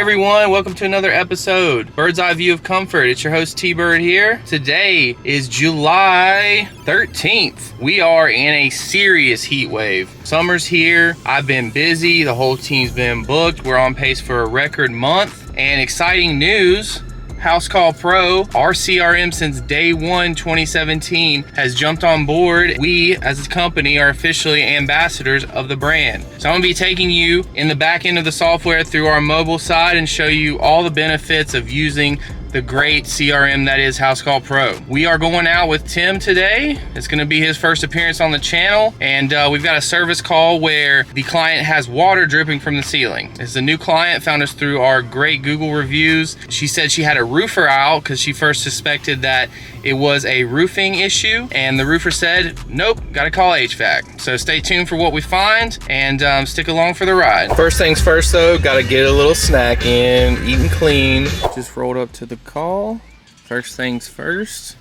everyone, welcome to another episode, Bird's Eye View of Comfort. It's your host T-Bird here. Today is July 13th. We are in a serious heat wave. Summer's here. I've been busy. The whole team's been booked. We're on pace for a record month. And exciting news, House Call Pro, our CRM since day one 2017, has jumped on board. We as a company are officially ambassadors of the brand. So I'm gonna be taking you in the back end of the software through our mobile side and show you all the benefits of using the great CRM that is House Call Pro. We are going out with Tim today. It's gonna be his first appearance on the channel, and we've got a service call where the client has water dripping from the ceiling. This is a new client, found us through our great Google reviews. She said she had a roofer out because she first suspected that it was a roofing issue, and the roofer said, nope, gotta call HVAC. So stay tuned for what we find, and stick along for the ride. First things first though, gotta get a little snack in, eating clean. Just rolled up to the call. First things first,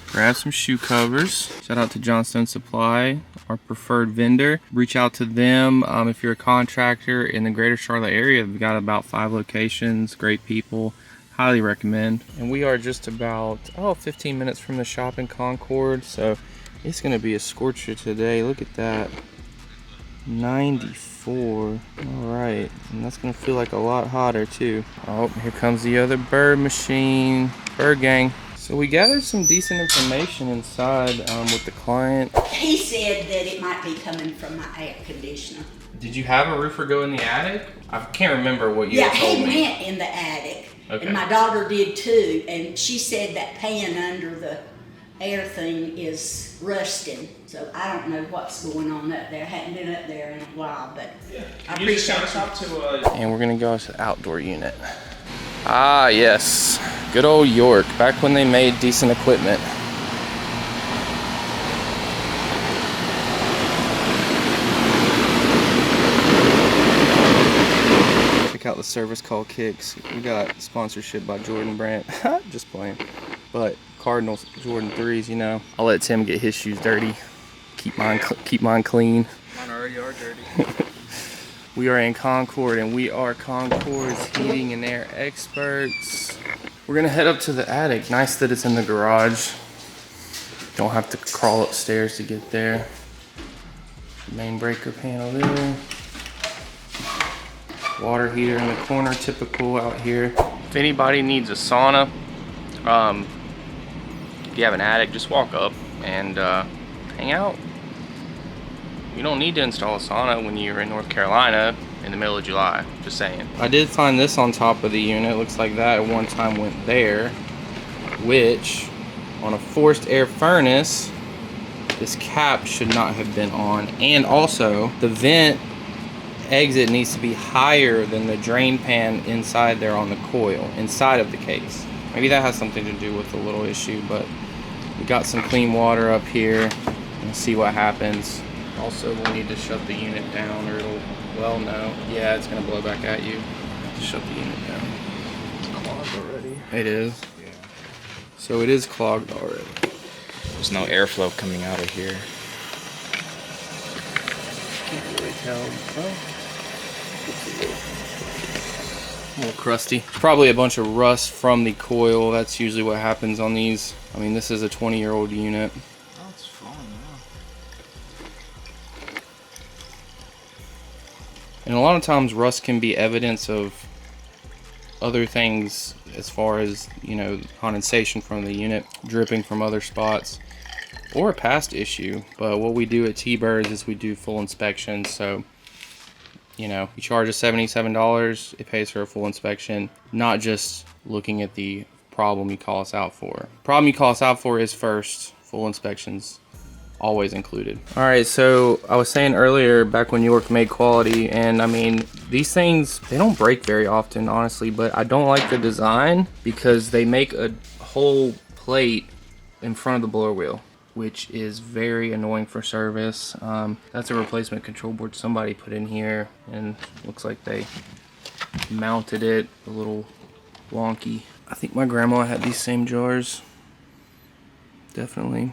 grab some shoe covers. Shout out to Johnstone Supply, our preferred vendor. Reach out to them if you're a contractor in the greater Charlotte area. We've got about 5 locations, great people. Highly recommend. And we are just about 15 minutes from the shop in Concord, so it's gonna be a scorcher today. Look at that, 94. All right, and that's gonna feel like a lot hotter too. Oh, here comes the other bird machine. Bird gang. So we gathered some decent information inside with the client. He said that it might be coming from my air conditioner. Did you have a roofer go in the attic? I can't remember what you told he me. went in the attic. Okay. And my daughter did too, and she said that pan under the air thing is rusting. So I don't know what's going on up there. I hadn't been up there in a while, but I appreciate it. And we're gonna go to the outdoor unit. Ah, yes. Good old York, back when they made decent equipment. Check out the service call kicks. We got sponsorship by Jordan Brand. Just playing. But Cardinals Jordan 3s, you know. I'll let Tim get his shoes dirty. Keep mine clean. Mine already are dirty. We are in Concord, and we are Concord's heating and air experts. We're gonna head up to the attic. Nice that it's in the garage. Don't have to crawl upstairs to get there. Main breaker panel there. Water heater in the corner, typical out here. If anybody needs a sauna, if you have an attic, just walk up and hang out. You don't need to install a sauna when you're in North Carolina in the middle of July, just saying. I did find this on top of the unit. Looks like that at one time went there, which on a forced air furnace, this cap should not have been on. And also the vent exit needs to be higher than the drain pan inside there on the coil, inside of the case. Maybe that has something to do with the little issue, but we got some clean water up here and see what happens. Also, we'll need to shut the unit down or it'll, well, no. Yeah, it's gonna blow back at you. Just shut the unit down. It's clogged already. It is? Yeah. So it is clogged already. There's no airflow coming out of here. Can't really tell. Well, a little crusty. Probably a bunch of rust from the coil. That's usually what happens on these. I mean, this is a 20-year-old unit. Oh, it's fine now. And a lot of times rust can be evidence of other things as far as, you know, condensation from the unit, dripping from other spots, or a past issue. But what we do at T-Birds is we do full inspections. So, you know, you charge us $77, it pays for a full inspection, not just looking at the problem you call us out for. Problem you call us out for is first, full inspections always included. All right, so I was saying earlier, back when York made quality, and I mean, these things, they don't break very often, honestly, but I don't like the design because they make a whole plate in front of the blower wheel, which is very annoying for service. That's a replacement control board somebody put in here, and looks like they mounted it a little wonky. I think my grandma had these same jars. Definitely.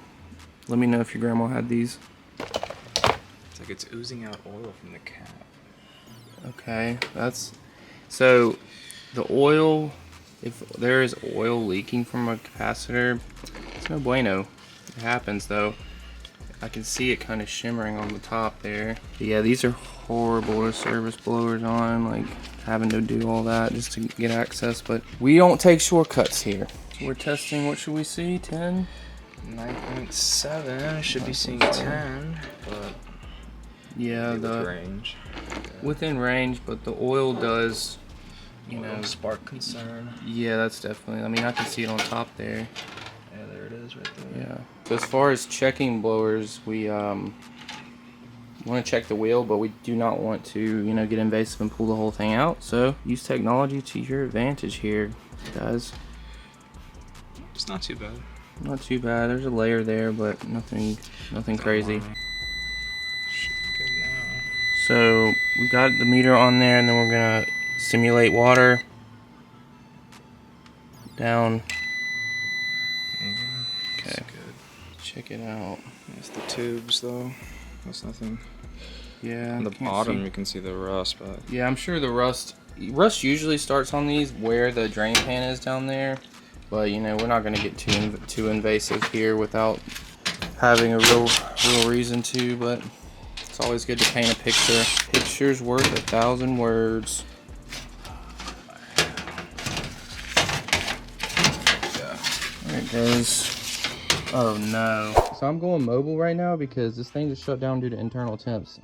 Let me know if your grandma had these. It's like it's oozing out oil from the cap. Okay, that's so The oil, if there is oil leaking from a capacitor, it's no bueno. It happens though. I can see it kind of shimmering on the top there. But yeah, these are horrible to service blowers on, like having to do all that just to get access, but we don't take shortcuts here. So we're testing, what should we see, 10? 9.7, should be seeing 10, but yeah, the range. Within range, but the oil does, you know, spark concern. Yeah, that's definitely, I mean, I can see it on top there. Yeah, there it is right there. Yeah. So as far as checking blowers, we want to check the wheel, but we do not want to, you know, get invasive and pull the whole thing out. So use technology to your advantage here, guys. It's not too bad. Not too bad. There's a layer there, but nothing crazy. Should be good now. So we got the meter on there, and then we're gonna simulate water down. There you go. Okay. That's good. Check it out. That's the tubes though. That's nothing. Yeah. On the can't bottom see. you can see the rust, but Yeah, I'm sure the rust usually starts on these where the drain pan is down there. But you know, we're not gonna get too invasive here without having a real reason to. But it's always good to paint a picture. Picture's worth 1,000 words. There it goes. Oh no. So I'm going mobile right now because this thing just shut down due to internal temps.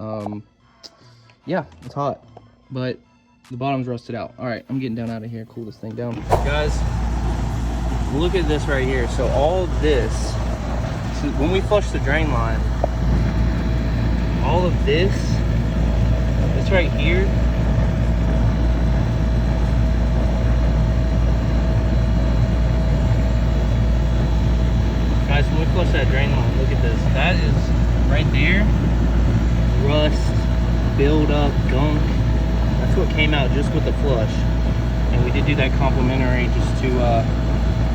Yeah, it's hot, but the bottom's rusted out. All right, I'm getting down out of here. Cool this thing down. Guys, look at this right here. So all this, so when we flush the drain line, all of this right here, guys, when we flush that drain line, look at this. That is right there, rust, build up, gunk. That's what came out just with the flush. And we did do that complimentary just to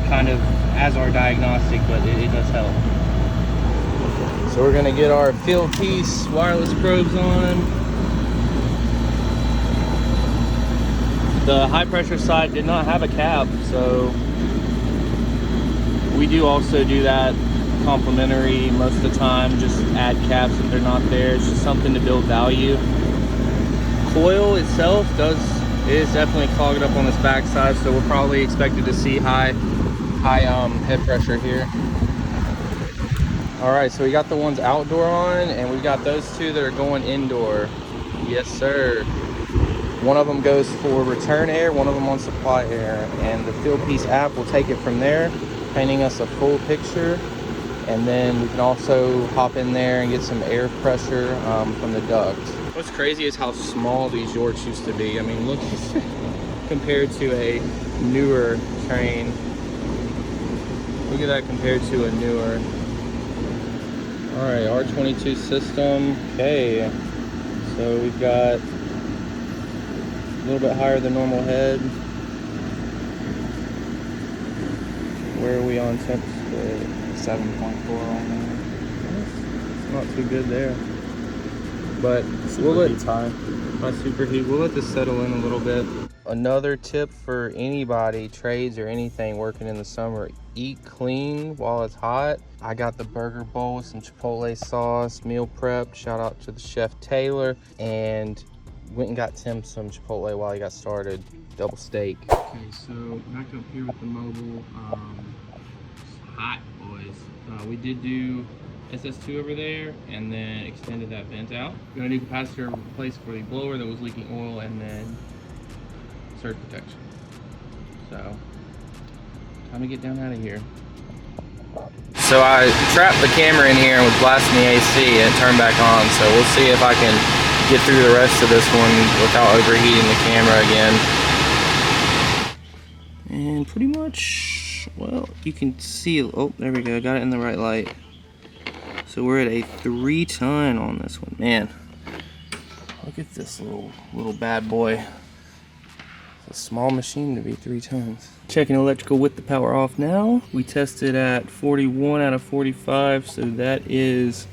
kind of as our diagnostic, but it does help. So we're gonna get our field piece wireless probes on. The high pressure side did not have a cap, so we do also do that complimentary most of the time. Just add caps if they're not there. It's just something to build value. Coil itself is definitely clogged up on this back side, so we're probably expected to see high head pressure here. All right, so we got the ones outdoor on, and we got those two that are going indoor. Yes, sir. One of them goes for return air, one of them on supply air, and the field piece app will take it from there, painting us a full picture. And then we can also hop in there and get some air pressure from the duct. What's crazy is how small these Yorks used to be. I mean, look compared to a newer train. Look at that compared to a newer. All right, R22 system. Okay, so we've got a little bit higher than normal head. Where are we on temps? 7.4 on there. Not too good there. But we'll let superheat. We'll let this settle in a little bit. Another tip for anybody, trades or anything working in the summer: eat clean while it's hot. I got the burger bowl with some Chipotle sauce, meal prep. Shout out to the chef Taylor, and went and got Tim some Chipotle while he got started. Double steak. Okay, so back up here with the mobile. It's hot, boys. We did do SS2 over there, and then extended that vent out. Got a new capacitor replaced for the blower that was leaking oil, and then surge protection. So, time to get down out of here. So I trapped the camera in here and was blasting the AC, and it turned back on. So we'll see if I can get through the rest of this one without overheating the camera again. And pretty much, well, you can see, oh, there we go, got it in the right light. So we're at a 3 ton on this one. Man, look at this little bad boy. It's a small machine to be 3 tons. Checking electrical with the power off now. We tested at 41 out of 45, so that is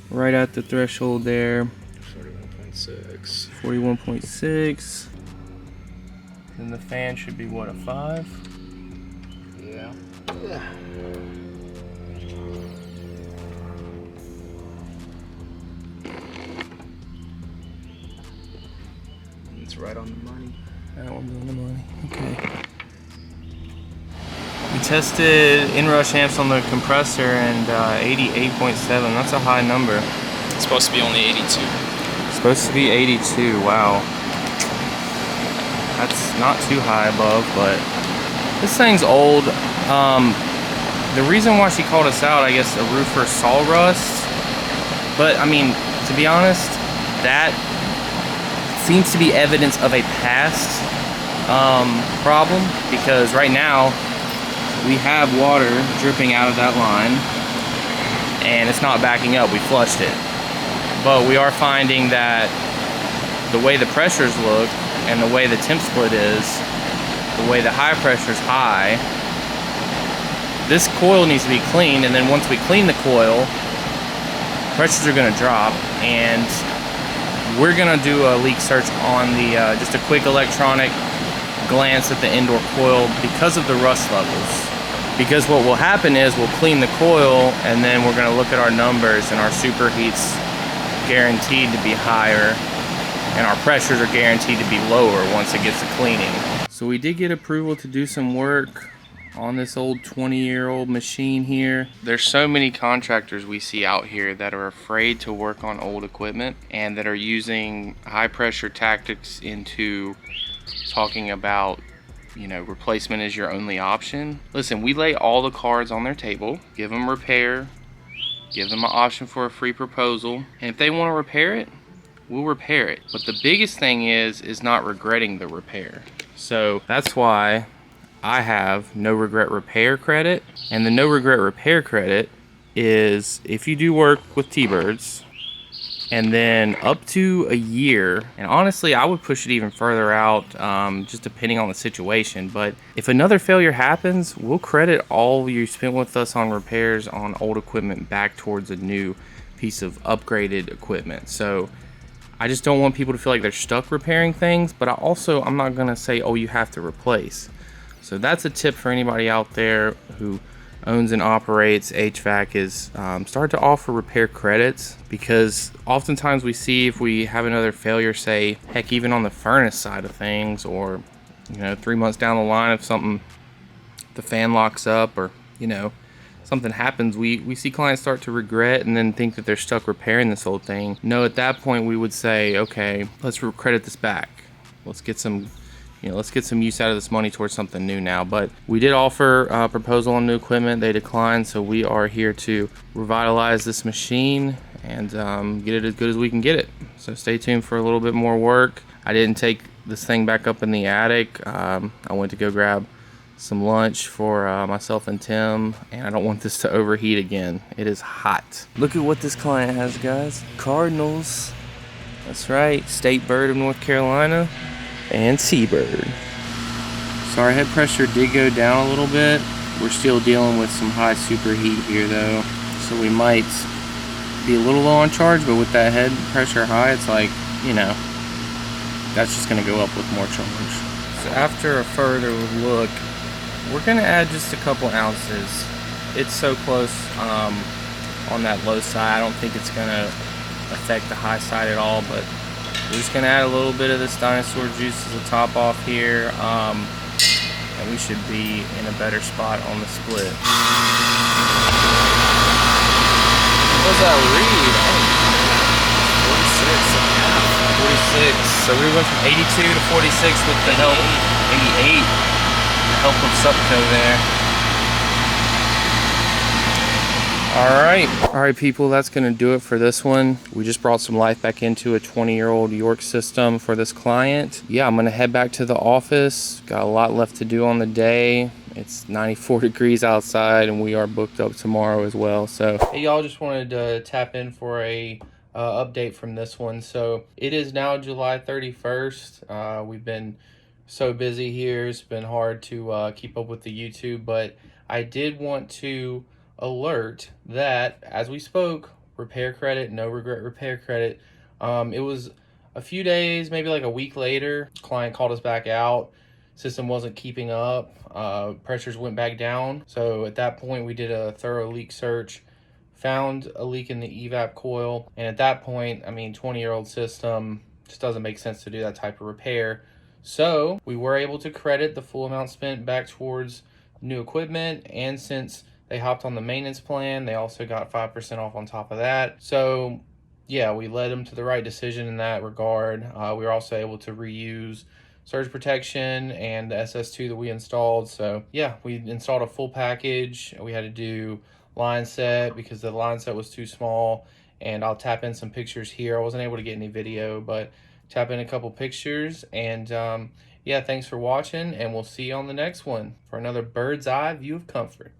right at the threshold there. 41.6. 41.6. Then the fan should be what, a 5? Yeah. It's right on the money. That one's on the money. Okay. We tested inrush amps on the compressor and 88.7. That's a high number. It's supposed to be only 82. Supposed to be 82. Wow. That's not too high above, but this thing's old. The reason why she called us out, I guess a roofer saw rust. But I mean, to be honest, that seems to be evidence of a past problem, because right now we have water dripping out of that line and it's not backing up. We flushed it, but we are finding that the way the pressures look and the way the temp split is, the way the high pressure is high, this coil needs to be cleaned. And then once we clean the coil, pressures are going to drop, and we're going to do a leak search on the just a quick electronic glance at the indoor coil because of the rust levels. Because what will happen is we'll clean the coil, and then we're going to look at our numbers, and our superheat's guaranteed to be higher and our pressures are guaranteed to be lower once it gets to cleaning. So we did get approval to do some work on this old 20-year-old machine here. There's so many contractors we see out here that are afraid to work on old equipment and that are using high pressure tactics into talking about, you know, replacement is your only option. Listen, we lay all the cards on their table, give them repair, give them an option for a free proposal, and if they want to repair it, we'll repair it. But the biggest thing is not regretting the repair. So that's why I have no regret repair credit. And the no regret repair credit is if you do work with T-Birds and then up to a year, and honestly I would push it even further out, just depending on the situation, but if another failure happens, we'll credit all you spent with us on repairs on old equipment back towards a new piece of upgraded equipment. So I just don't want people to feel like they're stuck repairing things, but I'm not gonna say, oh, you have to replace. So that's a tip for anybody out there who owns and operates HVAC is start to offer repair credits, because oftentimes we see if we have another failure, say, heck, even on the furnace side of things, or, you know, 3 months down the line, if something, the fan locks up, or, you know, something happens, we see clients start to regret and then think that they're stuck repairing this whole thing. No, at that point we would say, okay, let's credit this back. Let's get some, you know, let's get some use out of this money towards something new now. But we did offer a proposal on new equipment. They declined, so we are here to revitalize this machine and get it as good as we can get it. So stay tuned for a little bit more work. I didn't take this thing back up in the attic. I went to go grab some lunch for myself and Tim, and I don't want this to overheat again. It is hot. Look at what this client has, guys. Cardinals. That's right, state bird of North Carolina, and seabird. So our head pressure did go down a little bit. We're still dealing with some high superheat here though, so we might be a little low on charge, but with that head pressure high, it's like, you know, that's just gonna go up with more charge. So after a further look, we're gonna add just a couple ounces. It's so close on that low side. I don't think it's gonna affect the high side at all, but we're just gonna add a little bit of this dinosaur juice as a top off here, and we should be in a better spot on the split. What does that read? 46. So we went from 82 to 46 with the help, 88. Help of Supco there. All right people, that's gonna do it for this one. We just brought some life back into a 20-year-old York system for this client. Yeah, I'm gonna head back to the office. Got a lot left to do on the day. It's 94 degrees outside and we are booked up tomorrow as well. So hey y'all, just wanted to tap in for a update from this one. So it is now July 31st. We've been so busy here, it's been hard to keep up with the YouTube, but I did want to alert that as we spoke, repair credit, no regret repair credit. It was a few days, maybe like a week later, client called us back out system wasn't keeping up. Pressures went back down. So at that point, we did a thorough leak search, found a leak in the evap coil. And at that point, I mean, 20-year-old system, just doesn't make sense to do that type of repair. So we were able to credit the full amount spent back towards new equipment. And since they hopped on the maintenance plan, they also got 5% off on top of that. So yeah, we led them to the right decision in that regard. We were also able to reuse surge protection and the SS2 that we installed. So yeah, we installed a full package. We had to do line set because the line set was too small, and I'll tap in some pictures here. I wasn't able to get any video, but tap in a couple pictures. And yeah, thanks for watching, and we'll see you on the next one for another bird's eye view of comfort.